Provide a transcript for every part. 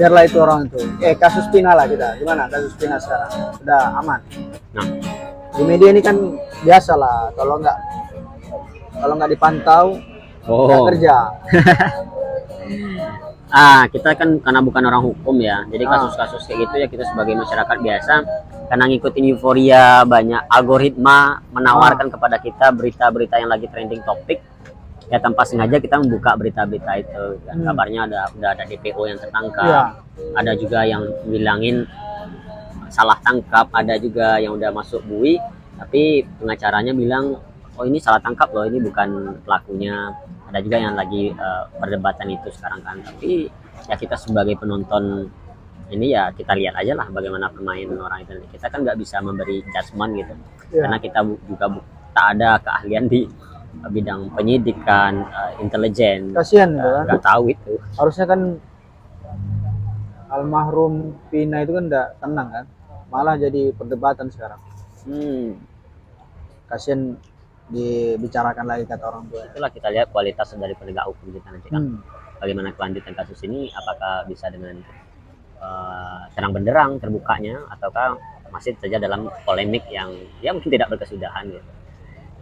biarlah itu orang itu. Kasus Pina lah kita. Gimana kasus Pina sekarang? Sudah aman. Nah, Di media ini kan biasa lah, kalau nggak dipantau nggak kerja. Kita kan karena bukan orang hukum ya, jadi kasus-kasus kayak gitu ya kita sebagai masyarakat biasa karena ngikutin euforia banyak algoritma menawarkan kepada kita berita-berita yang lagi trending topik, ya tanpa sengaja kita membuka berita-berita itu. Dan kabarnya udah ada DPO yang tertangkap, ada juga yang bilangin salah tangkap, ada juga yang udah masuk bui, tapi pengacaranya bilang oh ini salah tangkap loh, ini bukan pelakunya. Ada juga yang lagi perdebatan itu sekarang kan, tapi ya kita sebagai penonton ini ya kita lihat aja lah bagaimana permain orang itu. Kita kan nggak bisa memberi judgement gitu, karena kita juga tak ada keahlian di bidang penyidikan, intelijen. Kasihan gitu kan. Nggak tahu itu. Harusnya kan almarhum Pina itu kan nggak tenang kan, malah jadi perdebatan sekarang. Kasihan dibicarakan lagi kata orang tua. Itulah kita lihat kualitas dari penegak hukum kita nanti kan. Bagaimana kelanjutan kasus ini, apakah bisa dengan terang benderang terbukanya, ataukah masih saja dalam polemik yang ya mungkin tidak berkesudahan gitu.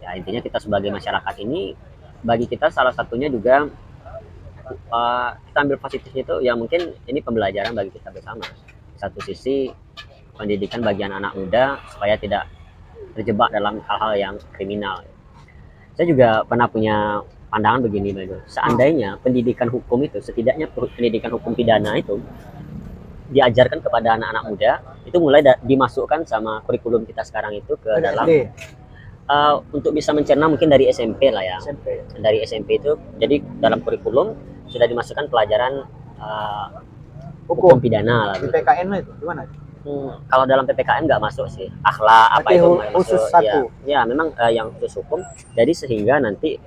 Ya intinya kita sebagai masyarakat ini, bagi kita salah satunya juga kita ambil positifnya itu ya mungkin ini pembelajaran bagi kita bersama. Satu sisi pendidikan bagi anak-anak muda supaya tidak terjebak dalam hal-hal yang kriminal. Saya juga pernah punya pandangan begini, seandainya pendidikan hukum itu, setidaknya pendidikan hukum pidana itu diajarkan kepada anak-anak muda, itu mulai dimasukkan sama kurikulum kita sekarang itu ke dalam untuk bisa mencerna mungkin dari SMP lah ya. Dari SMP itu, jadi dalam kurikulum sudah dimasukkan pelajaran hukum pidana lah. Di PKN itu gimana? Kalau dalam PPKN nggak masuk sih, akhlak apa itu khusus masuk. Satu. Ya memang yang khusus hukum. Jadi sehingga nanti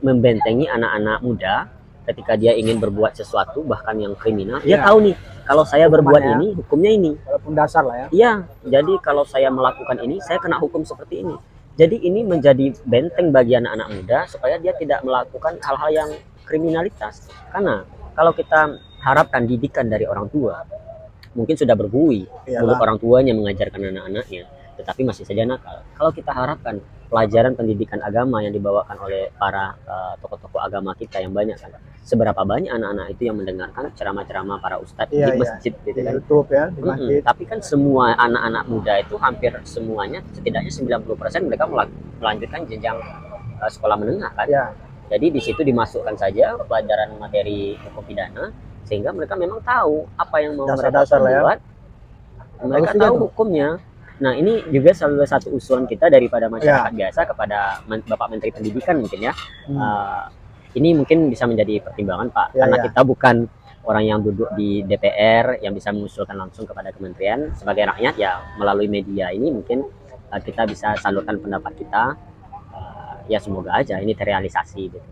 membentengi anak-anak muda ketika dia ingin berbuat sesuatu bahkan yang kriminal, dia tahu nih kalau saya berbuat ini hukumnya ini. Walaupun dasar lah ya. Iya, jadi kalau saya melakukan ini saya kena hukum seperti ini. Jadi ini menjadi benteng bagi anak-anak muda supaya dia tidak melakukan hal-hal yang kriminalitas. Karena kalau kita harapkan didikan dari orang tua, mungkin sudah berbuih mulut orang tuanya mengajarkan anak-anaknya, tetapi masih saja nakal. Kalau kita harapkan pelajaran pendidikan agama yang dibawakan oleh para tokoh-tokoh agama kita yang banyak kan, seberapa banyak anak-anak itu yang mendengarkan ceramah-ceramah para ustadz di masjid gitu kan. YouTube ya, di masjid. Tapi kan semua anak-anak muda itu hampir semuanya, setidaknya 90% mereka melanjutkan jenjang sekolah menengah kan. Jadi di situ dimasukkan saja pelajaran materi hukum pidana, sehingga mereka memang tahu apa yang mau mereka buat, mereka tahu hukumnya. Nah ini juga salah satu usulan kita daripada masyarakat biasa kepada Bapak Menteri Pendidikan mungkin ya. Ini mungkin bisa menjadi pertimbangan Pak, karena kita bukan orang yang duduk di DPR yang bisa mengusulkan langsung kepada kementerian. Sebagai rakyat ya melalui media ini mungkin kita bisa salurkan pendapat kita. Ya semoga aja ini terrealisasi gitu.